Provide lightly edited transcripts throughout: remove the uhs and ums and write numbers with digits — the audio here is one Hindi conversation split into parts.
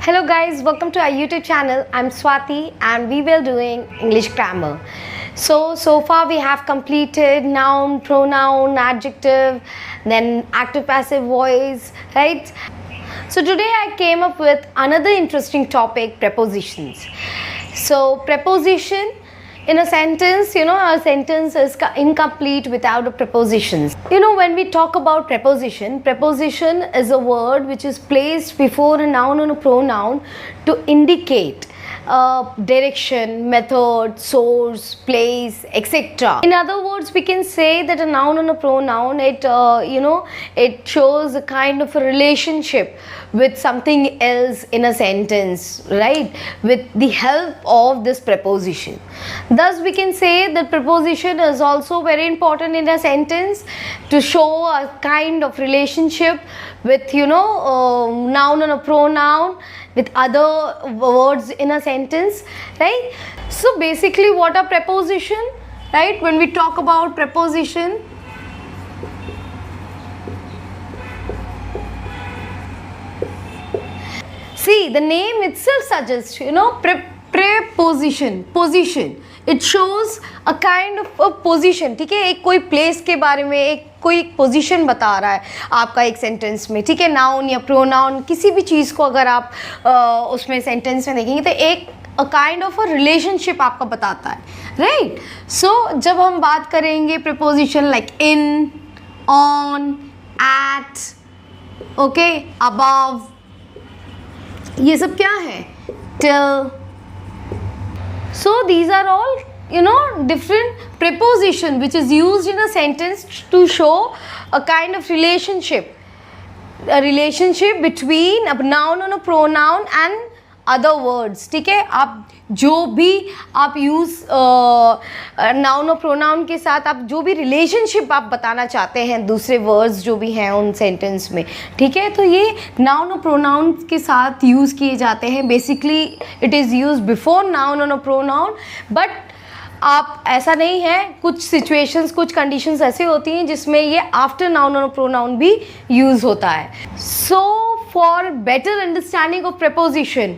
Hello guys, welcome to our YouTube channel. I'm Swati and we will doing English grammar. So far we have completed noun, pronoun, adjective, then active passive voice, right? So today I came up with another interesting topic, prepositions. So preposition in a sentence, a sentence is incomplete without a preposition. When we talk about preposition is a word which is placed before a noun or a pronoun to indicate direction, method, source, place, etc. In other words, we can say that a noun and a pronoun, it shows a kind of a relationship with something else in a sentence, right? With the help of this preposition. Thus, we can say that preposition is also very important in a sentence to show a kind of relationship with, noun and a pronoun, with other words in a sentence, right? So basically, what are preposition, right? When we talk about preposition, see, the name itself suggests, preposition, position. It shows a kind of a position, ठीक है? एक कोई place के बारे में एक कोई पोजीशन बता रहा है आपका एक सेंटेंस में, ठीक है? नाउन या प्रोनाउन, किसी भी चीज़ को अगर आप उसमें सेंटेंस में देखेंगे तो एक काइंड ऑफ अ रिलेशनशिप आपका बताता है, राइट? सो जब हम बात करेंगे preposition like in, on, at, okay, above, ये सब क्या है? Till. So these are all different preposition which is used in a sentence to show a kind of relationship between a noun and a pronoun and other words, ठीक है? आप जो भी आप यूज़ नाउन और प्रोनाउन के साथ आप जो भी रिलेशनशिप आप बताना चाहते हैं दूसरे वर्ड्स जो भी हैं उन सेंटेंस में, ठीक है? तो ये नाउन और प्रोनाउन के साथ यूज़ किए जाते हैं. Basically it is use before noun और प्रोनाउन, बट आप ऐसा नहीं है, कुछ सिचुएशंस, कुछ कंडीशंस ऐसे होती हैं जिसमें ये आफ्टर नाउन और प्रोनाउन भी यूज़ होता है. So for better understanding of preposition,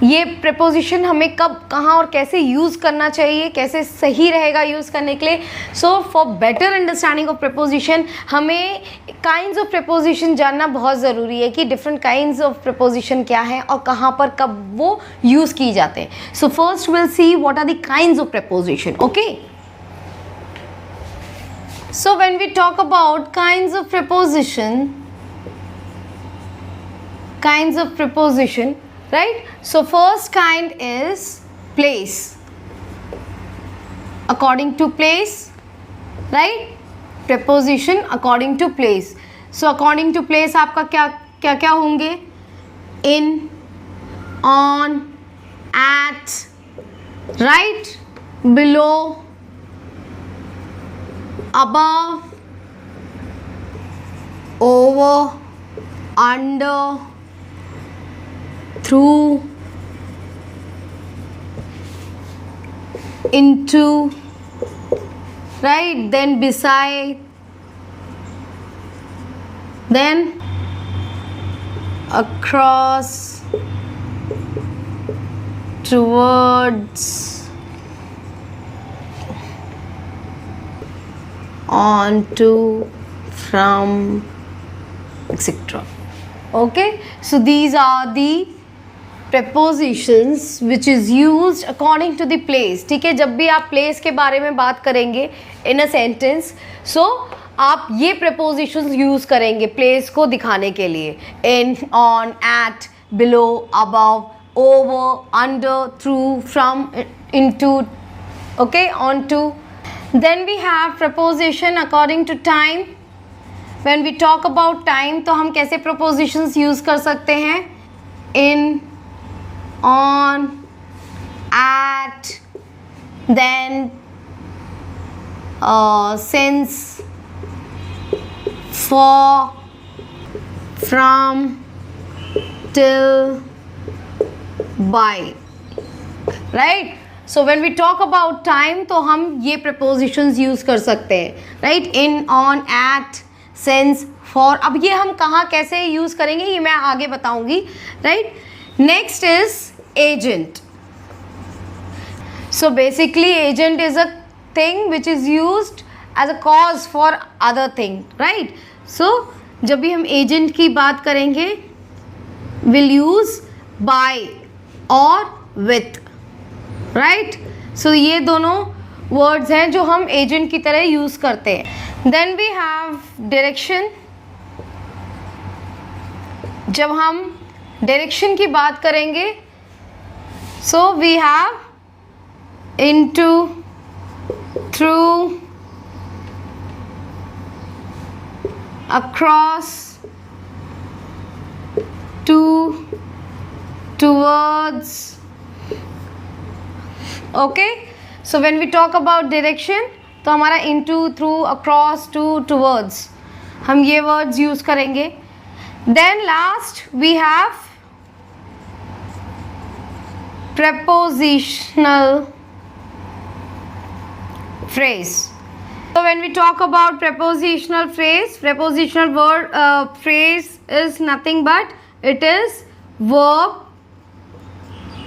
ये प्रेपोजिशन हमें कब, कहाँ और कैसे यूज़ करना चाहिए, कैसे सही रहेगा यूज़ करने के लिए. So for better understanding of preposition हमें काइंड्स ऑफ प्रेपोजिशन जानना बहुत ज़रूरी है कि डिफरेंट काइंड्स ऑफ प्रेपोजिशन क्या हैं और कहाँ पर कब वो यूज़ की जाते हैं. So first will see what are the kinds of preposition. Okay, so when we talk about kinds of preposition, right? So first kind is place. According to place, right? Preposition according to place. So according to place आपका क्या क्या होंगे? In, on, at, right, below, above, over, under, through, into, right, then beside, then across, towards, onto, from, etc. Okay, so these are the prepositions which is used according to the place. ठीक है, जब भी आप place के बारे में बात करेंगे in a sentence, so आप ये prepositions use करेंगे place को दिखाने के लिए. In, on, at, below, above, over, under, through, from, into, okay, onto. Then we have preposition according to time. When we talk about time, तो हम कैसे prepositions use कर सकते हैं? In, on, at, then since, for, from, till, by, right? So when we talk about time तो हम ये prepositions use कर सकते हैं, right? In, on, at, since, for. अब ये हम कहाँ कैसे यूज़ करेंगे ये मैं आगे बताऊंगी, right? Next is agent. So basically agent is a thing which is used as a cause for other thing, right? So जब भी हम agent की बात करेंगे will use by or with, right? So ये दोनों words हैं जो हम agent की तरह use करते हैं. Then we have direction. जब हम डायरेक्शन की बात करेंगे so we have into, through, across, to, towards. Okay, so when we talk about direction तो हमारा into, through, across, to, towards हम ये वर्ड्स यूज करेंगे. Then last we have prepositional phrase. So when we talk about prepositional phrase, prepositional word phrase is nothing but it is verb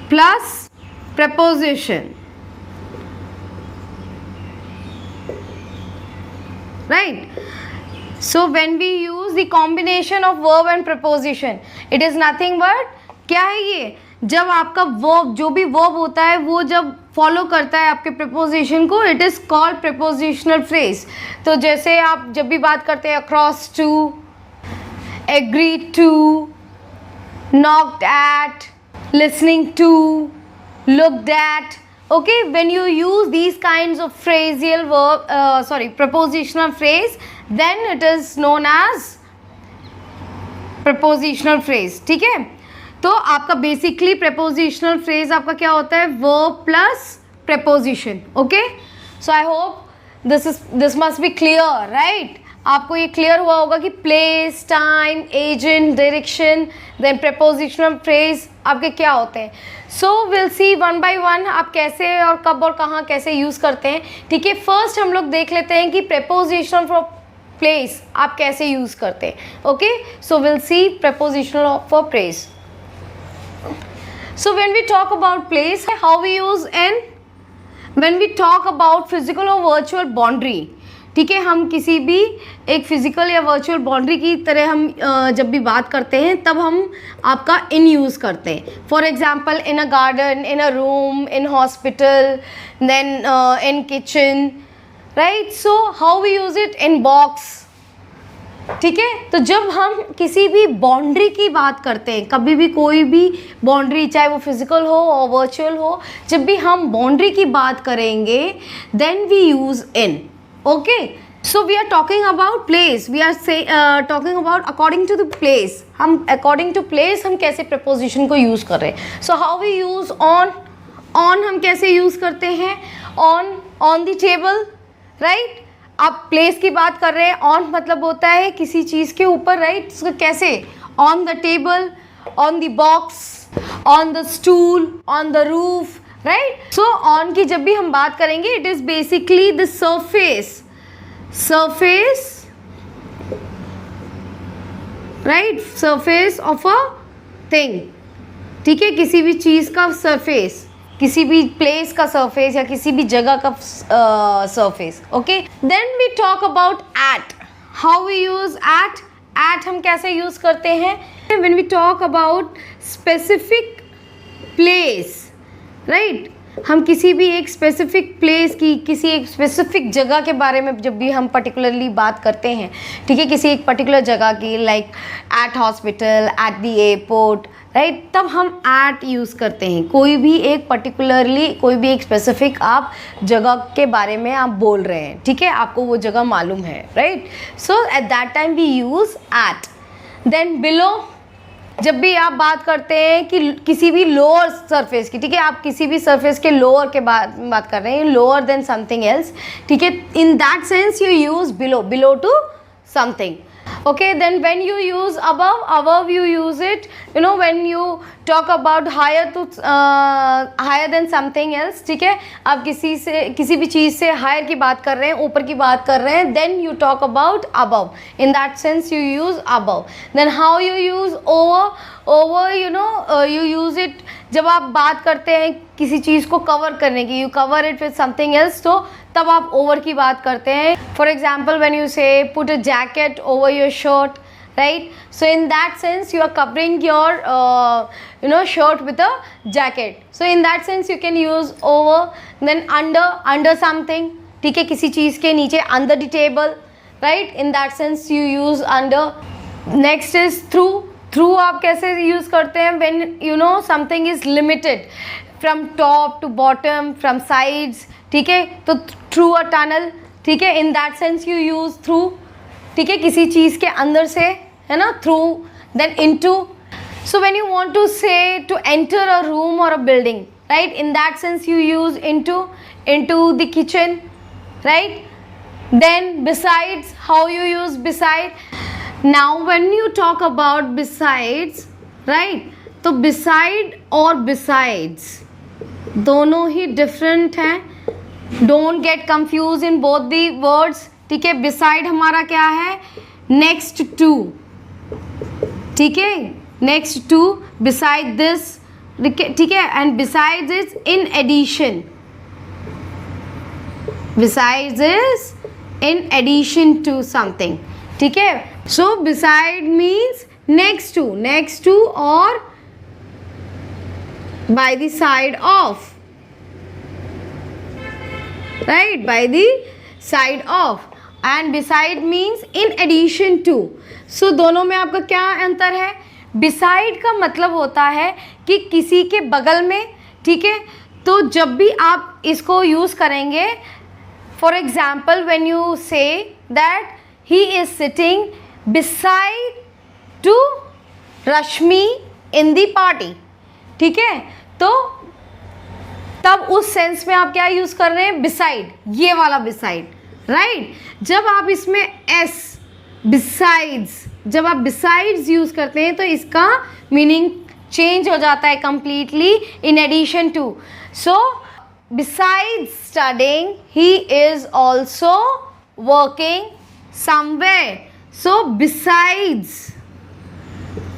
plus preposition, right? So when we use the combination of verb and preposition, it is nothing but क्या है ये, जब आपका verb, जो भी verb होता है वो जब फॉलो करता है आपके preposition को, it is called prepositional phrase. तो जैसे आप जब भी बात करते हैं across to, agreed to, knocked at, listening to, looked at. Okay, when you use these kinds of phrasal verb, prepositional phrase, then it is known as prepositional phrase. ठीक है, तो आपका बेसिकली prepositional phrase आपका क्या होता है, verb plus preposition. Okay, so I hope this must be clear, right? आपको ये क्लियर हुआ होगा कि place, time, agent, direction, then prepositional phrase आपके क्या होते हैं. So we'll see one by one आप कैसे और कब और कहाँ कैसे यूज़ करते हैं. ठीक है, फर्स्ट हम लोग देख लेते हैं कि preposition for place आप कैसे यूज़ करते हैं. Okay, so we'll see prepositional for place. So when we talk about place, how we use in when we talk about physical or virtual boundary. ठीक है, हम किसी भी एक फिजिकल या वर्चुअल बाउंड्री की तरह हम जब भी बात करते हैं तब हम आपका इन यूज़ करते हैं. For example in a garden, in a room, in hospital, then in kitchen, right? So how we use it in box. ठीक है, तो जब हम किसी भी बाउंड्री की बात करते हैं, कभी भी कोई भी बाउंड्री, चाहे वो फिजिकल हो और वर्चुअल हो, जब भी हम बाउंड्री की बात करेंगे then we use in. Okay, so we are talking about place. We are talking about according to the place. हम according to place हम कैसे preposition को use कर रहे हैं. So how we use on. On हम कैसे use करते हैं, on the table, right? आप place की बात कर रहे हैं, on मतलब होता है किसी चीज़ के ऊपर, right? So कैसे, on the table, on the box, on the stool, on the roof, right? So on की जब भी हम बात करेंगे it is basically the surface, right? Surface of a thing. ठीक है, किसी भी चीज़ का surface, किसी भी place का surface या किसी भी जगह का surface. Okay, then we talk about at. How we use at. At हम कैसे use करते हैं, when we talk about specific place, right? हम किसी भी एक स्पेसिफिक प्लेस की, किसी एक स्पेसिफिक जगह के बारे में जब भी हम पर्टिकुलरली बात करते हैं, ठीक है, किसी एक पर्टिकुलर जगह की, like at hospital, at the airport, right, तब हम एट यूज़ करते हैं. कोई भी एक पर्टिकुलरली, कोई भी एक स्पेसिफिक आप जगह के बारे में आप बोल रहे हैं, ठीक है, आपको वो जगह मालूम है, right? So at that time we use at. Then below, जब भी आप बात करते हैं कि किसी भी लोअर सरफेस की, ठीक है, आप किसी भी सरफेस के लोअर के बात कर रहे हैं, लोअर देन समथिंग एल्स, ठीक है, in that sense you use below, below to something. Okay, then when you use above you use it, when you talk about higher to higher than something else. ठीक है, आप किसी भी चीज़ से higher की बात कर रहे हैं, ऊपर की बात कर रहे हैं, then you talk about above. In that sense you use above. Then how you use over, you use it जब आप बात करते हैं किसी चीज़ को कवर करने की, you cover it with something else, तो तब आप over की बात करते हैं. For example, when you say put a jacket over your shirt, right? So in that sense you are covering your shirt with a jacket. So in that sense you can use over. Then under something, ठीक है, किसी चीज़ के नीचे, under the table, right? In that sense you use under. Next is through आप कैसे यूज़ करते हैं? when something is limited from top to bottom, from sides, ठीक है, तो through a tunnel, ठीक है, in that sense you use through, ठीक है, किसी चीज़ के अंदर से, है ना, through. Then into. So when you want to say to enter a room or a building, right, in that sense you use into the kitchen, right? Then besides, how you use beside? Now when you talk about besides, right, तो beside और besides दोनों ही different हैं. Don't get confused in both the words. ठीक है, beside हमारा क्या है? next to, ठीक है, next to, beside this, ठीक है, and besides is in addition. Besides is in addition to something, ठीक है. So beside means next to or by the side of, right, by the side of. And beside means in addition to. So दोनों में आपका क्या अंतर है? beside का मतलब होता है कि किसी के बगल में, ठीक है, तो जब भी आप इसको यूज़ करेंगे, for example when you say that he is sitting beside to Rashmi in the party, ठीक है, तो तब उस सेंस में आप क्या यूज़ कर रहे हैं? beside, ये वाला beside, राइट. जब आप इसमें s besides, जब आप besides यूज़ करते हैं तो इसका मीनिंग चेंज हो जाता है completely. in addition to. So besides studying he is also working somewhere. So besides,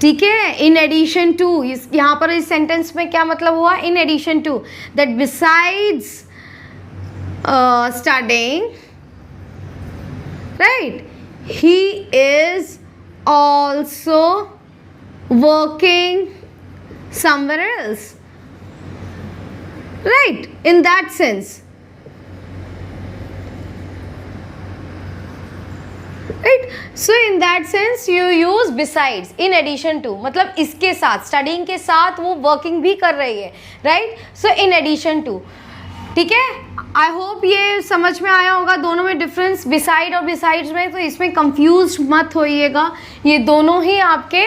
ठीक है, in addition to, यहाँ पर इस सेंटेंस में क्या मतलब हुआ? in addition to, that besides studying, right, he is also working somewhere else, right, in that sense, right. So in that sense you use besides, in addition to, मतलब इसके साथ, studying के साथ वो working भी कर रही है, right. So in addition to, ठीक है. आई होप ये समझ में आया होगा दोनों में डिफरेंस बिसाइड और बिसाइड्स में. तो इसमें कंफ्यूज मत होइएगा, ये दोनों ही आपके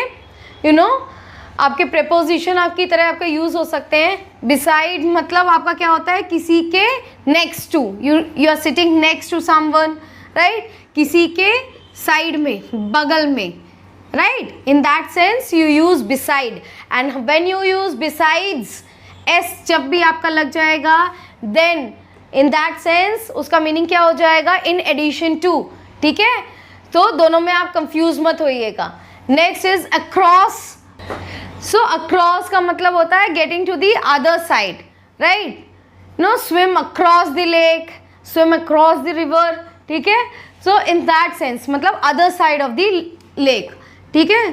आपके प्रेपोजिशन आपकी तरह आपके यूज़ हो सकते हैं. बिसाइड मतलब आपका क्या होता है? किसी के next to, you are sitting next to someone, right, किसी के साइड में, बगल में, right. In that sense you use beside. And when you use besides, S जब भी आपका लग जाएगा, देन इन दैट सेंस उसका मीनिंग क्या हो जाएगा? इन एडिशन टू, ठीक है. तो दोनों में आप कंफ्यूज मत होइएगा. Next is across. So across का मतलब होता है getting to the other side, right. No, swim across the lake, swim across the river, ठीक है. सो इन दैट सेंस मतलब other side of the lake, ठीक है.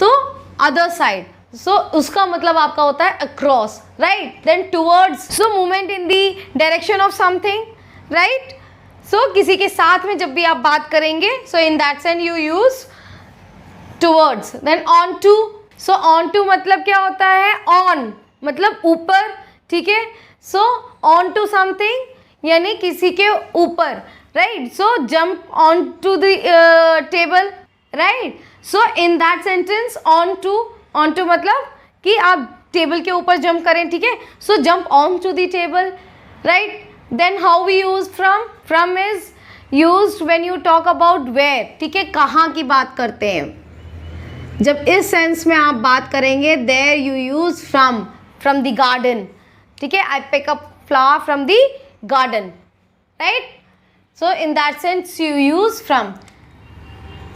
तो अदर साइड, सो उसका मतलब आपका होता है across, right. Then towards, so movement in the direction of something, right. So किसी के साथ में जब भी आप बात करेंगे, so in that sense you use towards. Then onto. So on to मतलब क्या होता है? ऑन मतलब ऊपर, ठीक है. सो ऑन टू समथिंग यानी किसी के ऊपर, right. So jump on to the table, right. So in that sentence on to मतलब कि आप टेबल के ऊपर जंप करें, ठीक है. So jump on to the table, right. Then how we use from. From is used when you talk about where, ठीक है, कहाँ की बात करते हैं। जब इस सेंस में आप बात करेंगे, there you use from the garden, ठीक है, I pick up flower from the garden, right. So in that sense you use from.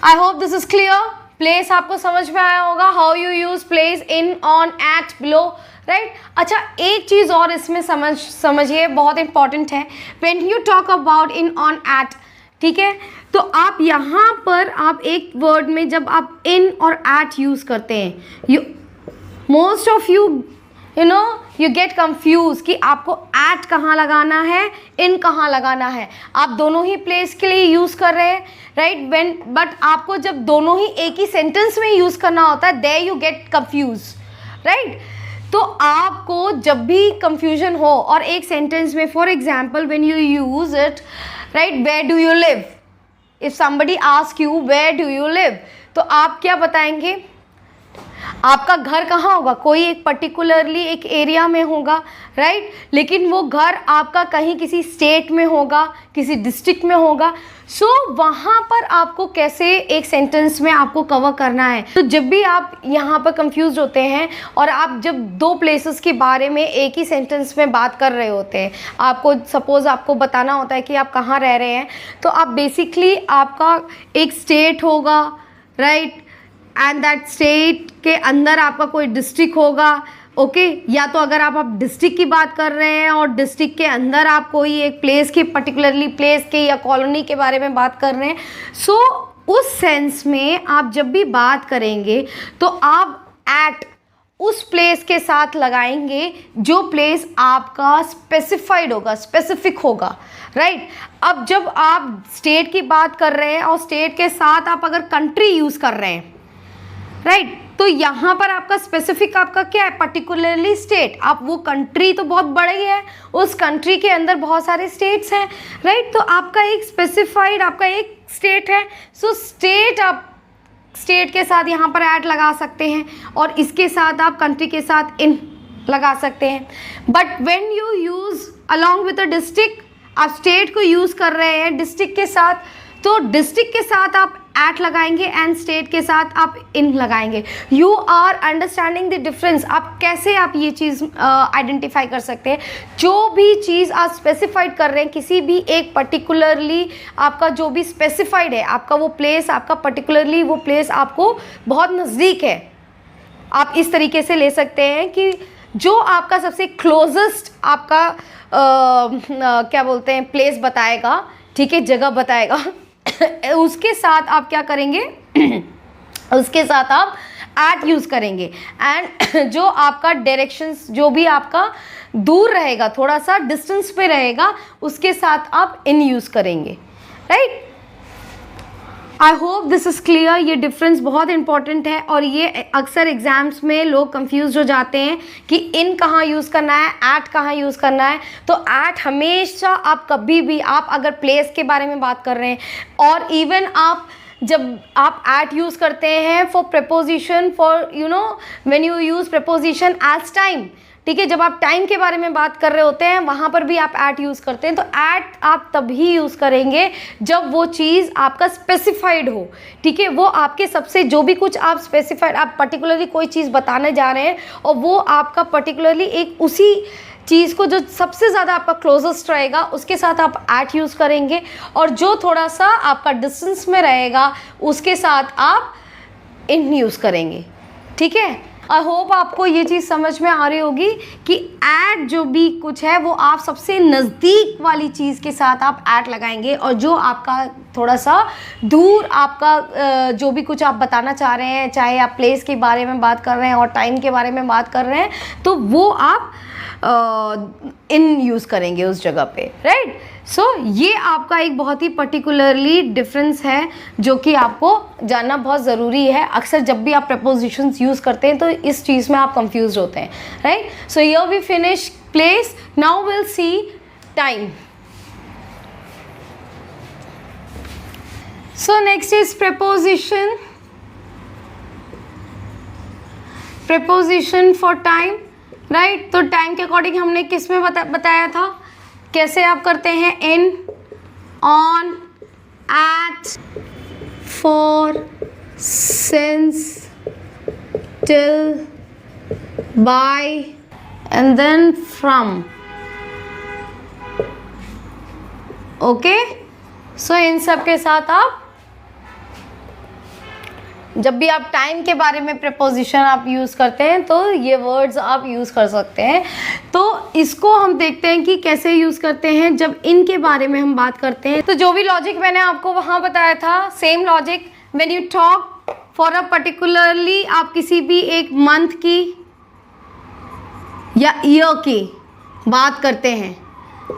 I hope this is clear. Place आपको समझ में आया होगा, how you use place, in, on, at, below, right. अच्छा, एक चीज़ और इसमें समझिए, बहुत इंपॉर्टेंट है। When you talk about in, on, at, ठीक है, तो आप यहाँ पर आप एक वर्ड में जब आप इन और एट यूज़ करते हैं, you most of you know you get confuse कि आपको एट कहाँ लगाना है, इन कहाँ लगाना है। आप दोनों ही प्लेस के लिए यूज़ कर रहे हैं, राइट, बट आपको जब दोनों ही एक ही सेंटेंस में यूज़ करना होता है, there you get confuse, right. तो आपको जब भी कंफ्यूजन हो और एक सेंटेंस में, for example when you use it, right, where do you live, if somebody ask you where do you live, तो आप क्या बताएंगे, आपका घर कहाँ होगा, कोई एक पर्टिकुलरली एक एरिया में होगा, राइट, लेकिन वो घर आपका कहीं किसी स्टेट में होगा, किसी डिस्ट्रिक्ट में होगा। सो वहाँ पर आपको कैसे एक सेंटेंस में आपको कवर करना है। तो जब भी आप यहाँ पर कंफ्यूज होते हैं और आप जब दो प्लेसेस के बारे में एक ही सेंटेंस में बात कर रहे होते हैं, आपको सपोज आपको बताना होता है कि आप कहाँ रह रहे हैं, तो आप बेसिकली आपका एक स्टेट होगा, राइट, एंड दैट स्टेट के अंदर आपका कोई डिस्ट्रिक्ट होगा, ओके, या तो अगर आप डिस्ट्रिक्ट की बात कर रहे हैं और डिस्ट्रिक्ट के अंदर आप कोई एक प्लेस के, पर्टिकुलरली प्लेस के या कॉलोनी के बारे में बात कर रहे हैं। सो उस सेंस में आप जब भी बात करेंगे तो आप एट उस प्लेस के साथ लगाएंगे जो प्लेस आपका स्पेसिफाइड होगा, स्पेसिफिक होगा, राइट। अब जब आप स्टेट की बात कर रहे हैं और स्टेट के साथ आप अगर कंट्री यूज़ कर रहे हैं, राइट, तो यहाँ पर आपका स्पेसिफिक आपका क्या है, पर्टिकुलरली स्टेट। आप वो कंट्री तो बहुत बड़ी है, उस कंट्री के अंदर बहुत सारे स्टेट्स हैं, राइट, तो आपका एक स्पेसिफाइड आपका एक स्टेट है। सो स्टेट, आप स्टेट के साथ यहाँ पर ऐड लगा सकते हैं और इसके साथ आप कंट्री के साथ इन लगा सकते हैं। But when you use along with a district, आप स्टेट को यूज़ कर रहे हैं डिस्ट्रिक्ट के साथ, तो डिस्ट्रिक्ट के साथ आप एट लगाएंगे एंड स्टेट के साथ आप इन लगाएंगे। You are understanding the difference. आप कैसे आप ये चीज़ आइडेंटिफाई कर सकते हैं, जो भी चीज़ आप स्पेसिफाइड कर रहे हैं, किसी भी एक पर्टिकुलरली आपका जो भी स्पेसिफाइड है, आपका वो प्लेस, आपका पर्टिकुलरली वो प्लेस आपको बहुत नज़दीक है, आप इस तरीके से ले सकते हैं कि जो आपका सबसे क्लोजेस्ट आपका क्या बोलते हैं प्लेस बताएगा, ठीक है, जगह बताएगा, उसके साथ आप क्या करेंगे उसके साथ आप एट यूज़ करेंगे। एंड जो आपका डायरेक्शंस, जो भी आपका दूर रहेगा, थोड़ा सा डिस्टेंस पे रहेगा, उसके साथ आप इन यूज़ करेंगे, right. I hope this is clear. ये डिफरेंस बहुत इंपॉर्टेंट है और ये अक्सर एग्जाम्स में लोग कंफ्यूज हो जाते हैं कि इन कहाँ यूज़ करना है, एट कहाँ यूज़ करना है। तो एट हमेशा आप कभी भी, आप अगर प्लेस के बारे में बात कर रहे हैं और इवन आप जब आप एट यूज़ करते हैं for preposition, for you know when you use preposition as time, ठीक है, जब आप टाइम के बारे में बात कर रहे होते हैं वहाँ पर भी आप एट यूज़ करते हैं। तो एट आप तभी यूज़ करेंगे जब वो चीज़ आपका स्पेसिफाइड हो, ठीक है, वो आपके सबसे जो भी कुछ आप स्पेसिफाइड, आप पर्टिकुलरली कोई चीज़ बताने जा रहे हैं और वो आपका पर्टिकुलरली एक उसी चीज़ को जो सबसे ज़्यादा आपका क्लोजेस्ट रहेगा उसके साथ आप एट यूज़ करेंगे, और जो थोड़ा सा आपका डिस्टेंस में रहेगा उसके साथ आप इन यूज़ करेंगे, ठीक है। आई होप आपको ये चीज़ समझ में आ रही होगी कि एट जो भी कुछ है वो आप सबसे नज़दीक वाली चीज़ के साथ आप एट लगाएंगे, और जो आपका थोड़ा सा दूर आपका जो भी कुछ आप बताना चाह रहे हैं, चाहे आप प्लेस के बारे में बात कर रहे हैं और टाइम के बारे में बात कर रहे हैं, तो वो आप इन यूज़ करेंगे उस जगह पे, राइट। सो ये आपका एक बहुत ही पर्टिकुलरली डिफरेंस है जो कि आपको जानना बहुत ज़रूरी है। अक्सर जब भी आप प्रपोजिशंस यूज़ करते हैं तो इस चीज़ में आप कंफ्यूज होते हैं, right. So here we finish place, now will see time. So next is preposition, preposition for time, right. तो टाइम के अकॉर्डिंग हमने किस में बताया था, कैसे आप करते हैं, in, on, at, for, since, till, by and then from. Okay, so इन सब के साथ आप जब भी आप टाइम के बारे में प्रपोजिशन आप यूज़ करते हैं तो ये वर्ड्स आप यूज़ कर सकते हैं। तो इसको हम देखते हैं कि कैसे यूज़ करते हैं जब इनके बारे में हम बात करते हैं। तो जो भी लॉजिक मैंने आपको वहाँ बताया था, same logic, when you talk for a particularly, आप किसी भी एक मंथ की या ईयर की बात करते हैं,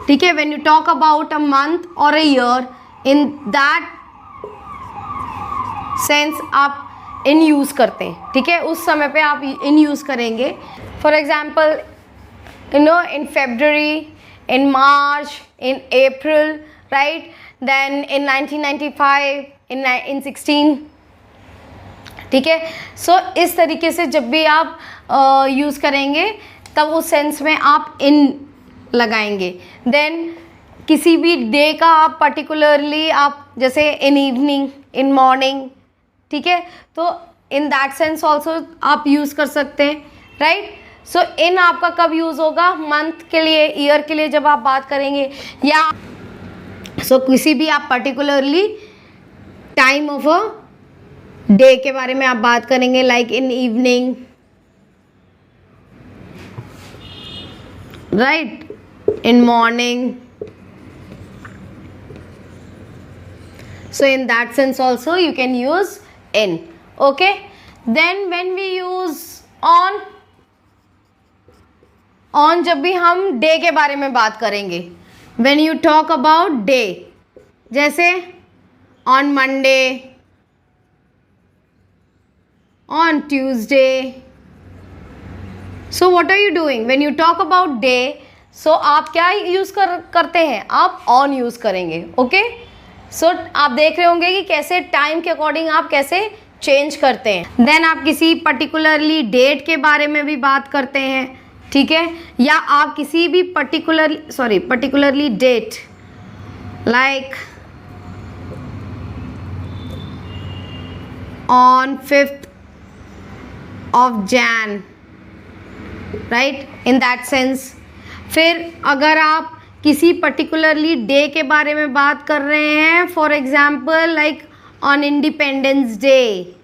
ठीक है। When you talk about a month और a year, in that sense आप इन यूज़ करते हैं, ठीक है। उस समय पे आप इन यूज़ करेंगे। For example, you know, in February, in March, in April, right, then in 1995, in 16, ठीक है। सो इस तरीके से जब भी आप यूज़ करेंगे तब उस सेंस में आप इन लगाएंगे। देन किसी भी डे का आप पर्टिकुलरली आप जैसे इन इवनिंग, इन मॉर्निंग, ठीक है, तो इन दैट सेंस ऑल्सो आप यूज़ कर सकते हैं, राइट। सो इन आपका कब यूज़ होगा? मंथ के लिए, ईयर के लिए जब आप बात करेंगे, या सो किसी भी आप particularly time of a day के बारे में आप बात करेंगे, like in evening, right, in morning. So in that sense also you can use in. Okay, then when we use on जब भी हम day के बारे में बात करेंगे, when you talk about day, जैसे on Monday, on Tuesday. So what are you doing when you talk about day? So आप क्या यूज़ करते हैं? आप on यूज़ करेंगे. Okay, सो आप देख रहे होंगे कि कैसे टाइम के अकॉर्डिंग आप कैसे चेंज करते हैं। देन आप किसी पर्टिकुलरली डेट के बारे में भी बात करते हैं, ठीक है, या आप किसी भी particularly date, like on 5th of Jan, right, in that sense. फिर अगर आप किसी पर्टिकुलरली डे के बारे में बात कर रहे हैं, for example like on Independence Day,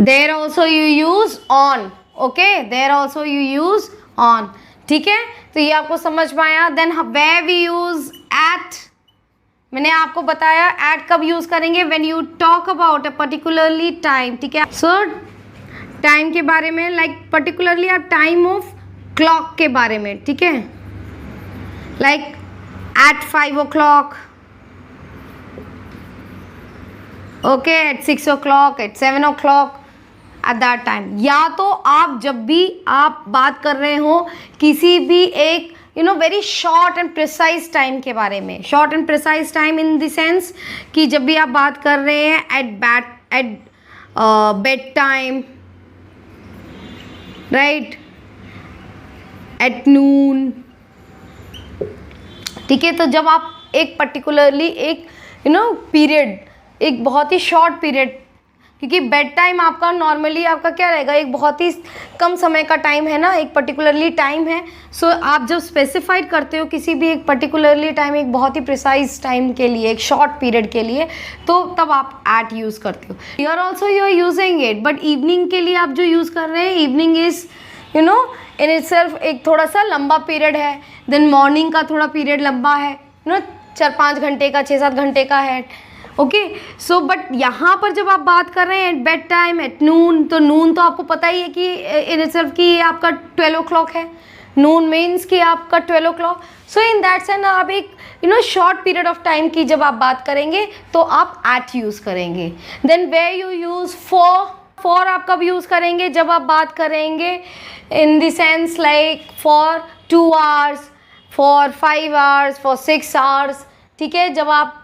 there also you use on. Okay, there also you use on, ठीक है। तो ये आपको समझ में आया। Then where we use at, मैंने आपको बताया एट कब यूज करेंगे, when you talk about a particularly time, ठीक है। सो टाइम के बारे में, लाइक पर्टिकुलरली आप टाइम ऑफ क्लॉक के बारे में, ठीक है, like at 5 o'clock, okay, at 6 o'clock, at 7 o'clock, at that time. या तो आप जब भी आप बात कर रहे हो किसी भी एक very short and precise time के बारे में, short and precise time in the sense कि जब भी आप बात कर रहे हैं at bed time, right, at noon, ठीक है। तो जब आप एक पर्टिकुलरली एक पीरियड, एक बहुत ही शॉर्ट पीरियड, क्योंकि बेड टाइम आपका नॉर्मली आपका क्या रहेगा, एक बहुत ही कम समय का टाइम है ना, एक पर्टिकुलरली टाइम है। सो आप जब स्पेसिफाइड करते हो किसी भी एक पर्टिकुलरली टाइम, एक बहुत ही प्रिसाइज टाइम के लिए, एक शॉर्ट पीरियड के लिए, तो तब आप एट यूज़ करते हो। Your also you are using it, but evening के लिए आप जो यूज़ कर रहे हैं, इवनिंग इज़ इन इटसेल्फ एक थोड़ा सा लंबा पीरियड है। देन मॉर्निंग का थोड़ा पीरियड लंबा है, 4-5 घंटे का, 6-7 घंटे का है, ओके। सो बट यहाँ पर जब आप बात कर रहे हैं at bed time, at noon, तो नून तो आपको पता ही है कि इन इटसेल्फ कि ये आपका 12 o'clock है। नून मीन्स कि आपका 12 o'clock। So in that sense आप एक शॉर्ट पीरियड ऑफ टाइम की जब आप बात करेंगे तो आप एट यूज़ करेंगे। Then where you use for आप कब यूज़ करेंगे, जब आप बात करेंगे in the sense like for 2 hours, for 5 hours, for 6 hours, ठीक है। जब आप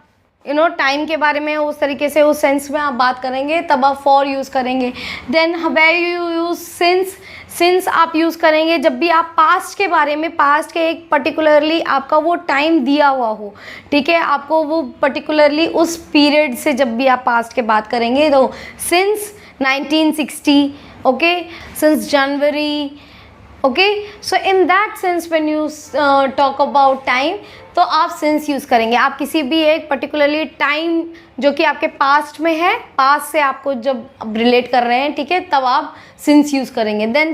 टाइम के बारे में उस तरीके से, उस सेंस में आप बात करेंगे तब आप फॉर यूज़ करेंगे। Then where you use since, since आप यूज़ करेंगे जब भी आप पास्ट के बारे में, पास्ट के एक पर्टिकुलरली आपका वो टाइम दिया हुआ हो, ठीक है, आपको वो पर्टिकुलरली उस पीरियड से जब भी आप पास्ट के बात करेंगे तो since 1960, okay, since January, okay. So in that sense when you talk about time, तो आप सिंस यूज़ करेंगे। आप किसी भी एक पर्टिकुलरली टाइम जो कि आपके पास्ट में है, पास्ट से आपको जब रिलेट कर रहे हैं, ठीक है, तब आप सिंस यूज़ करेंगे। Then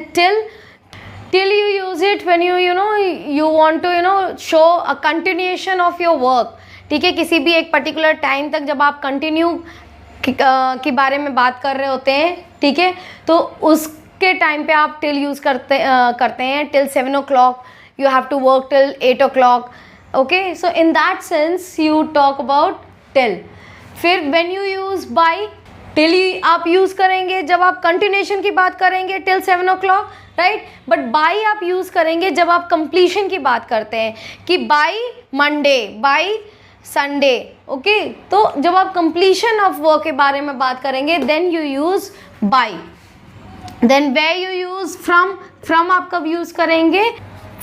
till you use it when you want to show a continuation of your work, ठीक है, किसी भी एक पर्टिकुलर टाइम तक जब आप कंटिन्यू के बारे में बात कर रहे होते हैं, ठीक है, तो उसके टाइम पे आप टिल यूज़ करते हैं। Till 7 o'clock you have to work till 8 o'clock, okay, so in that sense you talk about till। फिर when you use by, till आप यूज़ करेंगे जब आप कंटिन्यूएशन की बात करेंगे till 7 o'clock, right, but by आप यूज़ करेंगे जब आप कंप्लीशन की बात करते हैं कि by Monday, by Sunday, okay. तो जब आप कंप्लीशन ऑफ वर्क के बारे में बात करेंगे then you use by. Then where you use from आप कब यूज़ करेंगे?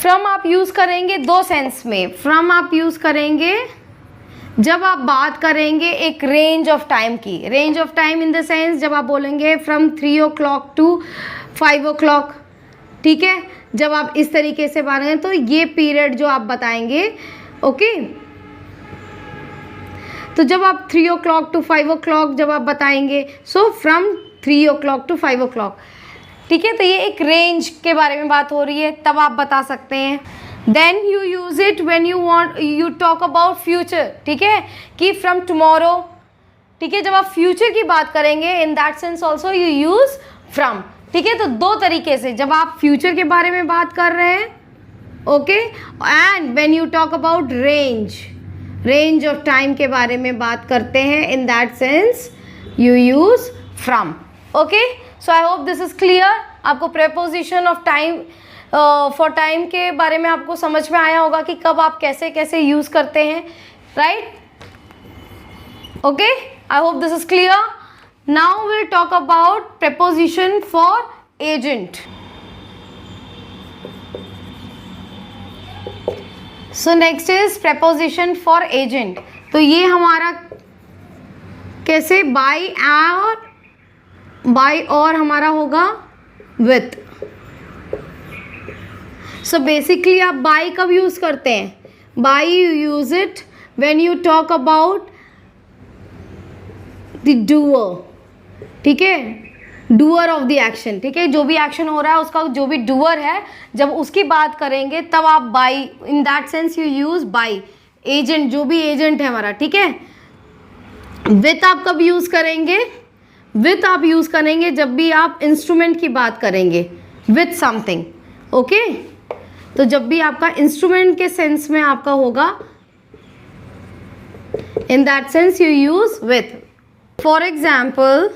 फ्रॉम आप यूज़ करेंगे दो सेंस में। फ्रॉम आप यूज़ करेंगे जब आप बात करेंगे एक रेंज ऑफ टाइम की। Range of time in the sense जब आप बोलेंगे फ्रॉम 3 o'clock to 5 o'clock, ठीक है, जब आप इस तरीके से बात करें तो ये पीरियड जो आप बताएंगे, ओके। तो जब आप 3 o'clock to 5 o'clock जब आप बताएंगे, so from 3 o'clock to 5 o'clock, ठीक है, तो ये एक रेंज के बारे में बात हो रही है, तब आप बता सकते हैं। Then you use it when you talk about future, ठीक है, कि फ्रॉम टुमारो, ठीक है, जब आप फ्यूचर की बात करेंगे इन that sense also you use from, ठीक है। तो दो तरीके से जब आप फ्यूचर के बारे में बात कर रहे हैं, okay, and when you talk about range of time के बारे में बात करते हैं, in that sense you use from, okay. So I hope this is clear. आपको preposition of time for time के बारे में आपको समझ में आया होगा कि कब आप कैसे कैसे यूज़ करते हैं, right, okay. I hope this is clear. Now will talk about preposition for agent. So next is preposition for agent. तो ये हमारा कैसे बाय और हमारा होगा विथ। सो बेसिकली आप बाय कब यूज़ करते हैं? By you use it when you talk about the doer, ठीक है, डूअर ऑफ द एक्शन, ठीक है, जो भी एक्शन हो रहा है उसका जो भी डूअर है, जब उसकी बात करेंगे तब आप by, in that sense you use by. Agent, जो भी एजेंट है हमारा, ठीक है। विथ आप कब यूज़ करेंगे? विथ आप यूज़ करेंगे जब भी आप इंस्ट्रूमेंट की बात करेंगे, विथ समथिंग, ओके। तो जब भी आपका इंस्ट्रूमेंट के सेंस में आपका होगा, इन that sense you use with. For example,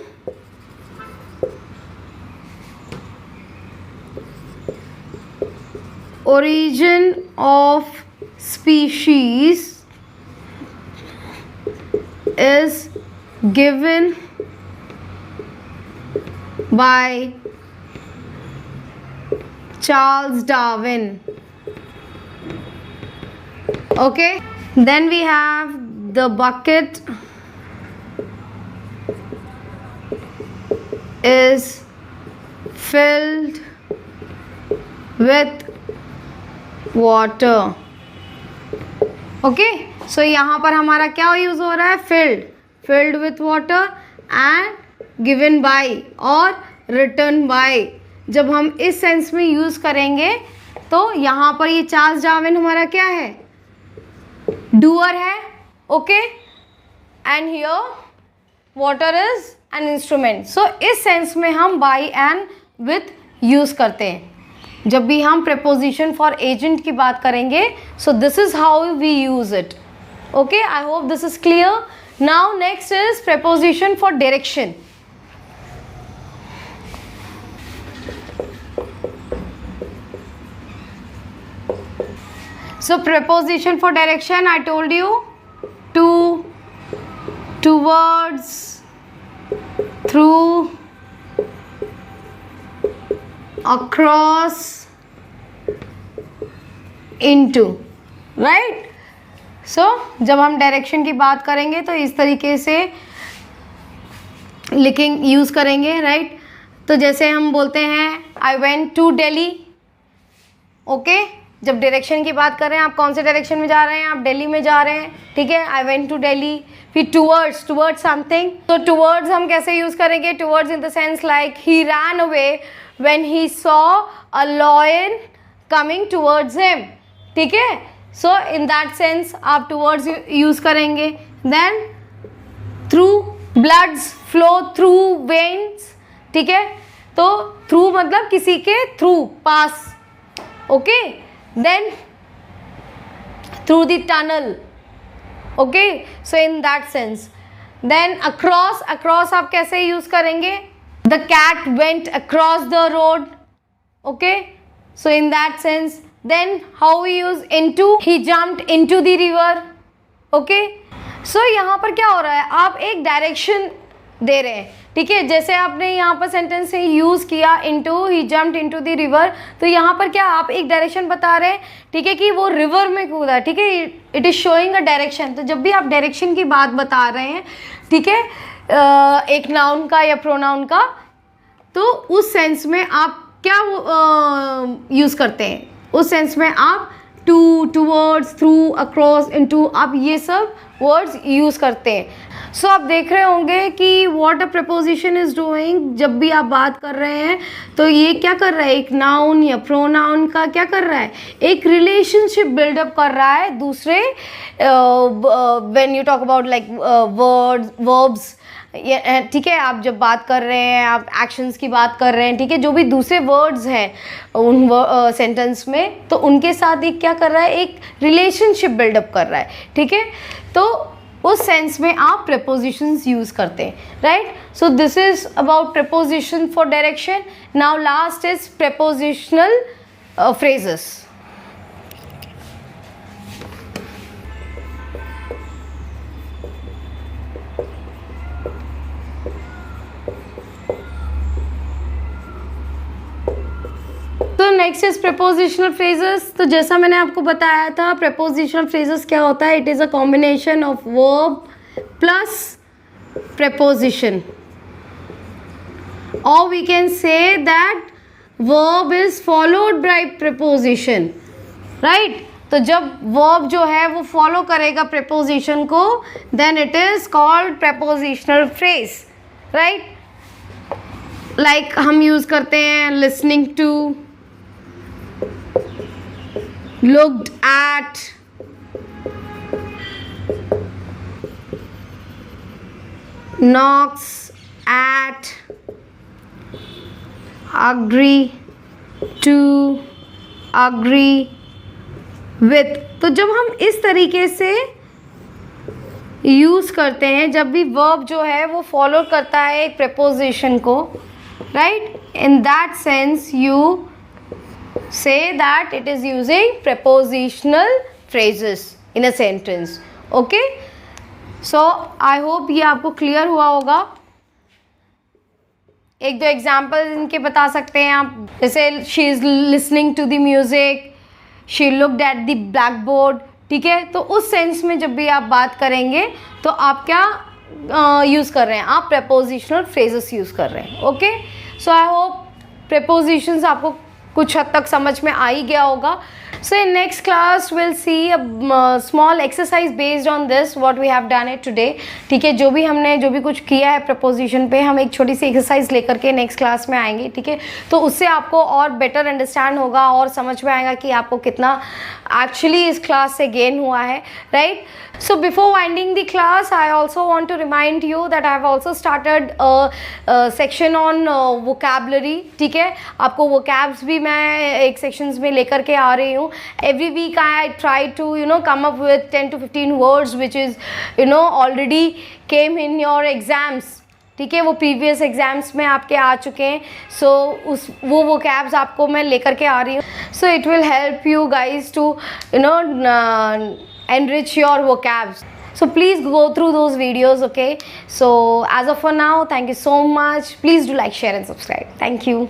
origin of species is given by Charles Darwin, okay. Then we have the bucket is filled with water, okay. सो यहाँ पर हमारा क्या यूज़ हो रहा है? Filled with water and given by और रिटर्न बाय। जब हम इस सेंस में यूज़ करेंगे तो यहाँ पर ये चार्ल्स डार्विन हमारा क्या है? डूअर है, okay, and here water is an instrument. So इस सेंस में हम बाय एंड विथ यूज़ करते हैं जब भी हम प्रेपोजिशन फॉर एजेंट की बात करेंगे। So this is how we use it, okay. I hope this is clear. Now next is preposition for direction. So preposition for direction, I told you to, towards, through, across, into, right. सो जब हम डायरेक्शन की बात करेंगे तो इस तरीके से लिखिंग यूज़ करेंगे, राइट. तो जैसे हम बोलते हैं I went to Delhi. Okay, जब डायरेक्शन की बात कर रहे हैं, आप कौन से डायरेक्शन में जा रहे हैं, आप दिल्ली में जा रहे हैं, ठीक है. I went to Delhi. फिर टूवर्ड्स, टूवर्ड्स समथिंग. तो टूवर्ड्स हम कैसे यूज़ करेंगे? Towards in the sense like he ran away when he saw a lion coming towards him, ठीक है. सो इन दैट सेंस आप टूवर्ड्स यूज़ करेंगे. Then through, bloods flow through veins, ठीक है. तो थ्रू मतलब किसी के थ्रू, पास. Okay, then through the tunnel. Okay, so in that sense. Then across, across आप कैसे यूज करेंगे? The cat went across the road. Okay, so in that sense. Then how we use into? He jumped into the river. Okay, सो यहाँ पर क्या हो रहा है? आप एक डायरेक्शन दे रहे हैं, ठीक है. जैसे आपने यहाँ पर सेंटेंस से यूज़ किया into, he jumped into the river. तो यहाँ पर क्या आप एक डायरेक्शन बता रहे हैं, ठीक है, कि वो रिवर में कूदा, ठीक है. It is showing a direction. तो जब भी आप डायरेक्शन की बात बता रहे हैं, ठीक है, एक नाउन का या प्रोनाउन का, तो उस सेंस में आप क्या यूज़ करते हैं? उस सेंस में आप to, towards, through, across, into, आप ये सब वर्ड्स यूज़ करते हैं. सो आप देख रहे होंगे कि what a preposition is doing. जब भी आप बात कर रहे हैं तो ये क्या कर रहा है? एक नाउन या प्रोनाउन का क्या कर रहा है? एक रिलेशनशिप बिल्डअप कर रहा है दूसरे. When you talk about like words, verbs, ठीक है. आप जब बात कर रहे हैं, आप एक्शंस की बात कर रहे हैं, ठीक है, जो भी दूसरे वर्ड्स हैं उन सेंटेंस में, तो उनके साथ एक क्या कर रहा है? एक रिलेशनशिप बिल्डअप कर रहा है, ठीक है. तो उस सेंस में आप prepositions यूज़ करते हैं, right. So this is about preposition for direction. Now last is prepositional phrases. तो नेक्स्ट इज prepositional phrases. तो जैसा मैंने आपको बताया था, prepositional phrases क्या होता है? It is a combination of verb plus preposition, or we can say that verb is followed by preposition, right. तो जब verb जो है वो फॉलो करेगा preposition को, then it is called prepositional phrase, right. like हम यूज़ करते हैं listening to, looked at, knocks at, agree to, agree with. तो जब हम इस तरीके से यूज़ करते हैं, जब भी वर्ब जो है वो फॉलो करता है एक preposition को, right, in that sense you say that it is using prepositional phrases in a sentence. Okay, so I hope ये आपको क्लियर हुआ होगा. एक दो एग्जाम्पल इनके बता सकते हैं आप. जैसे she is listening to the music, she looked at the blackboard, ठीक है. तो उस सेंस में जब भी आप बात करेंगे तो आप क्या यूज़ कर रहे हैं? आप prepositional phrases यूज़ कर रहे हैं. Okay, so I hope prepositions आपको कुछ हद तक समझ में आ ही गया होगा. So in next class we'll see a small exercise based on this what we have done it today. ठीक है, जो भी हमने जो भी कुछ किया है प्रपोजिशन पे, हम एक छोटी सी एक्सरसाइज लेकर के नेक्स्ट क्लास में आएंगे. ठीक है, तो उससे आपको और बेटर अंडरस्टैंड होगा और समझ में आएगा कि आपको कितना एक्चुअली इस क्लास से गेन हुआ है. Right, so before winding the class I also want to remind you that I have also started a section on vocabulary. ठीक है, आपको vocabs भी मैं एक sections में लेकर के आ रही हूँ. Every week I try to come up with 10 to 15 words which is already came in your exams. ठीक है, वो प्रीवियस एग्जाम्स में आपके आ चुके हैं. सो वो vocabs आपको मैं लेकर के आ रही हूँ. So it will help you guys to enrich your vocabs. So please go through those videos, okay? So as of for now, thank you so much. Please do like, share and subscribe. Thank you.